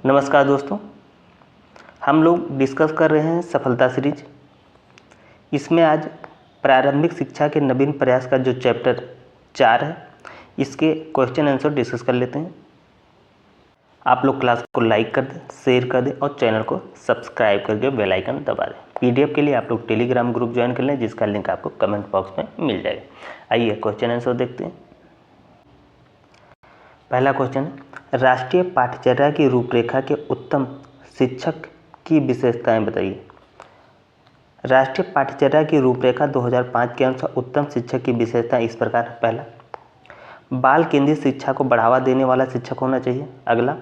नमस्कार दोस्तों, हम लोग डिस्कस कर रहे हैं सफलता सीरीज। इसमें आज प्रारंभिक शिक्षा के नवीन प्रयास का जो चैप्टर 4 है, इसके क्वेश्चन आंसर डिस्कस कर लेते हैं। आप लोग क्लास को लाइक कर दें, शेयर कर दें और चैनल को सब्सक्राइब करके बेल आइकन दबा दें। पीडीएफ के लिए आप लोग टेलीग्राम ग्रुप ज्वाइन कर लें, जिसका लिंक आपको कमेंट बॉक्स में मिल जाएगा। आइए क्वेश्चन आंसर देखते हैं। पहला क्वेश्चन है, राष्ट्रीय पाठ्यचर्या की रूपरेखा के उत्तम शिक्षक की विशेषताएं बताइए। राष्ट्रीय पाठ्यचर्या की रूपरेखा 2005 के अनुसार उत्तम शिक्षक की विशेषताएं इस प्रकार है। पहला, बाल केंद्रित शिक्षा को बढ़ावा देने वाला शिक्षक होना चाहिए। अगला,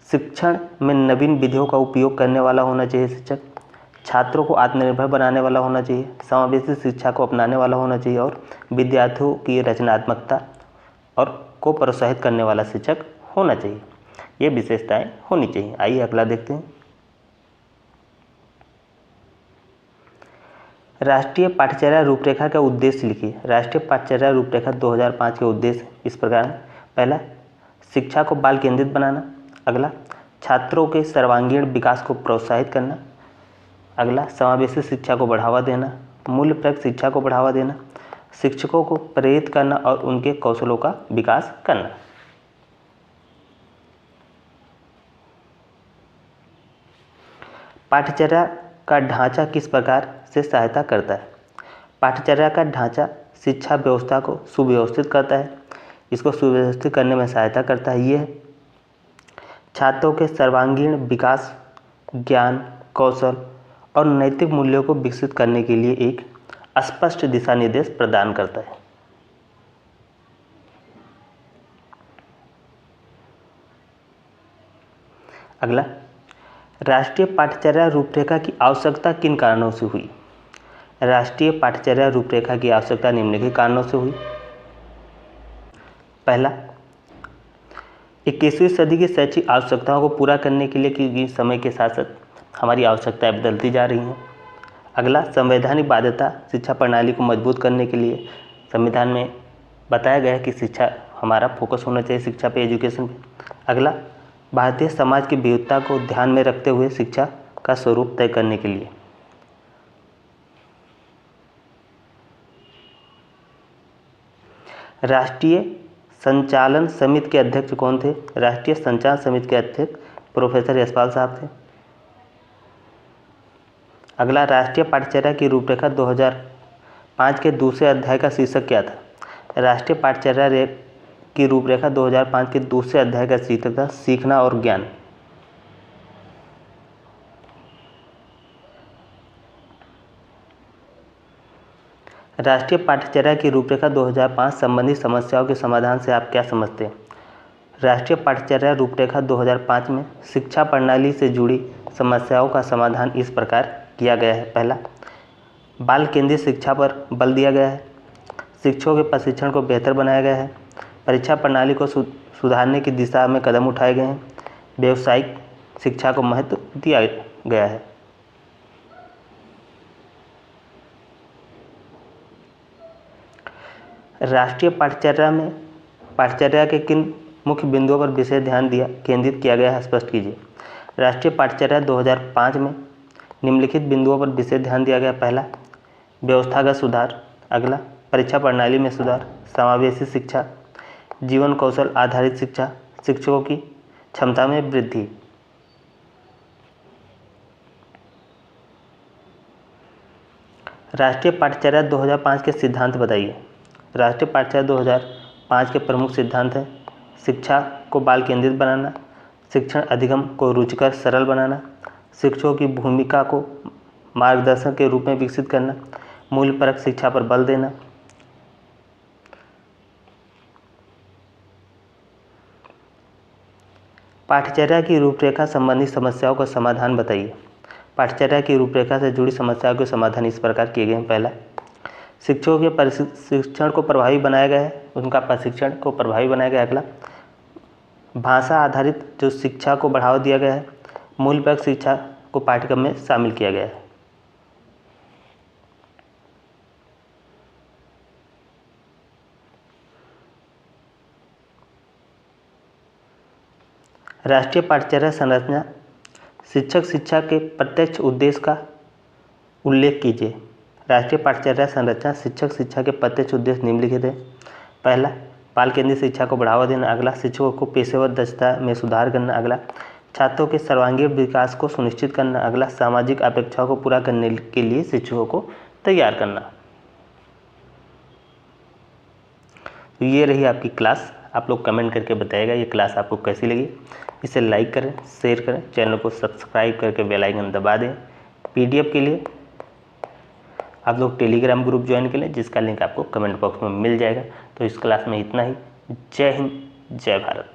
शिक्षण में नवीन विधियों का उपयोग करने वाला होना चाहिए शिक्षक। छात्रों को आत्मनिर्भर बनाने वाला होना चाहिए। समावेशी शिक्षा को अपनाने वाला होना चाहिए और विद्यार्थियों की रचनात्मकता और को प्रोत्साहित करने वाला शिक्षक होना चाहिए। ये विशेषताएं होनी चाहिए। आइए अगला देखते हैं। राष्ट्रीय पाठ्यचर्या रूपरेखा का उद्देश्य लिखिए। राष्ट्रीय पाठ्यचर्या रूपरेखा 2005 के उद्देश्य इस प्रकार है। पहला, शिक्षा को बाल केंद्रित बनाना। अगला, छात्रों के सर्वांगीण विकास को प्रोत्साहित करना। अगला, समावेशी शिक्षा को बढ़ावा देना। मूल्यप्रद शिक्षा को बढ़ावा देना। शिक्षकों को प्रेरित करना और उनके कौशलों का विकास करना। पाठ्यचर्या का ढांचा किस प्रकार से सहायता करता है। पाठ्यचर्या का ढांचा शिक्षा व्यवस्था को सुव्यवस्थित करता है। इसको सुव्यवस्थित करने में सहायता करता है। यह छात्रों के सर्वांगीण विकास, ज्ञान, कौशल और नैतिक मूल्यों को विकसित करने के लिए एक स्पष्ट दिशा निर्देश प्रदान करता है। अगला, राष्ट्रीय पाठ्यचर्या रूपरेखा की आवश्यकता किन कारणों से हुई। राष्ट्रीय पाठ्यचर्या रूपरेखा की आवश्यकता निम्नलिखित कारणों से हुई। पहला, 21वीं सदी की शैक्षिक आवश्यकताओं को पूरा करने के लिए, क्योंकि समय के साथ साथ हमारी आवश्यकताएं बदलती जा रही हैं। अगला, संवैधानिक बाध्यता शिक्षा प्रणाली को मजबूत करने के लिए संविधान में बताया गया है कि शिक्षा हमारा फोकस होना चाहिए, शिक्षा पे, एजुकेशन पे। अगला, भारतीय समाज की विविधता को ध्यान में रखते हुए शिक्षा का स्वरूप तय करने के लिए। राष्ट्रीय संचालन समिति के अध्यक्ष कौन थे। राष्ट्रीय संचालन समिति के अध्यक्ष प्रोफेसर यशपाल साहब थे। अगला, राष्ट्रीय पाठ्यचर्या की रूपरेखा 2005 के दूसरे अध्याय का शीर्षक क्या था। राष्ट्रीय पाठ्यचर्या की रूपरेखा 2005 के दूसरे अध्याय का शीर्षक था सीखना और ज्ञान। राष्ट्रीय पाठ्यचर्या की रूपरेखा 2005 संबंधी समस्याओं के समाधान से आप क्या समझते हैं। राष्ट्रीय पाठ्यचर्या रूपरेखा 2005 में शिक्षा प्रणाली से जुड़ी समस्याओं का समाधान इस प्रकार किया गया है। पहला, बाल केंद्रित शिक्षा पर बल दिया गया है। शिक्षकों के प्रशिक्षण को बेहतर बनाया गया है। परीक्षा प्रणाली को सुधारने की दिशा में कदम उठाए गए हैं। व्यावसायिक शिक्षा को महत्व दिया गया है। राष्ट्रीय पाठ्यचर्या के किन मुख्य बिंदुओं पर विशेष ध्यान केंद्रित किया गया है, स्पष्ट कीजिए। राष्ट्रीय पाठ्यचर्या 2005 में निम्नलिखित बिंदुओं पर विशेष ध्यान दिया गया। पहला, व्यवस्थागत सुधार। अगला, परीक्षा प्रणाली में सुधार। समावेशी शिक्षा, जीवन कौशल आधारित शिक्षा, शिक्षकों की क्षमता में वृद्धि। राष्ट्रीय पाठ्यचर्या 2005 के सिद्धांत बताइए। राष्ट्रीय पाठ्यचर्या 2005 के प्रमुख सिद्धांत हैं शिक्षा को बाल केंद्रित बनाना, शिक्षण अधिगम को रुचिकर सरल बनाना, शिक्षकों की भूमिका को मार्गदर्शक के रूप में विकसित करना, मूल्यपरक शिक्षा पर बल देना। पाठ्यचर्या की रूपरेखा संबंधी समस्याओं का समाधान बताइए। पाठ्यचर्या की रूपरेखा से जुड़ी समस्याओं के समाधान इस प्रकार किए गए हैं। पहला, शिक्षकों के प्रशिक्षण को प्रभावी बनाया गया है, उनका प्रशिक्षण को प्रभावी बनाया गया है। अगला, भाषा आधारित जो शिक्षा को बढ़ावा दिया गया है। मूल्यप्रद शिक्षा को पाठ्यक्रम में शामिल किया गया है। राष्ट्रीय पाठ्यचर्या संरचना शिक्षक शिक्षा के प्रत्यक्ष उद्देश्य का उल्लेख कीजिए। राष्ट्रीय पाठ्यचर्या संरचना शिक्षक शिक्षा के प्रत्यक्ष उद्देश्य निम्नलिखित है। पहला, बाल केंद्रित शिक्षा को बढ़ावा देना। अगला, शिक्षकों को पेशेवर दक्षता में सुधार करना। अगला, छात्रों के सर्वांगीण विकास को सुनिश्चित करना। अगला, सामाजिक अपेक्षाओं को पूरा करने के लिए शिक्षकों को तैयार करना। तो ये रही आपकी क्लास। आप लोग कमेंट करके बताइएगा ये क्लास आपको कैसी लगी। इसे लाइक करें, शेयर करें, चैनल को सब्सक्राइब करके बेल आइकन दबा दें। पीडीएफ के लिए आप लोग टेलीग्राम ग्रुप ज्वाइन कर लें, जिसका लिंक आपको कमेंट बॉक्स में मिल जाएगा। तो इस क्लास में इतना ही। जय हिंद, जय भारत।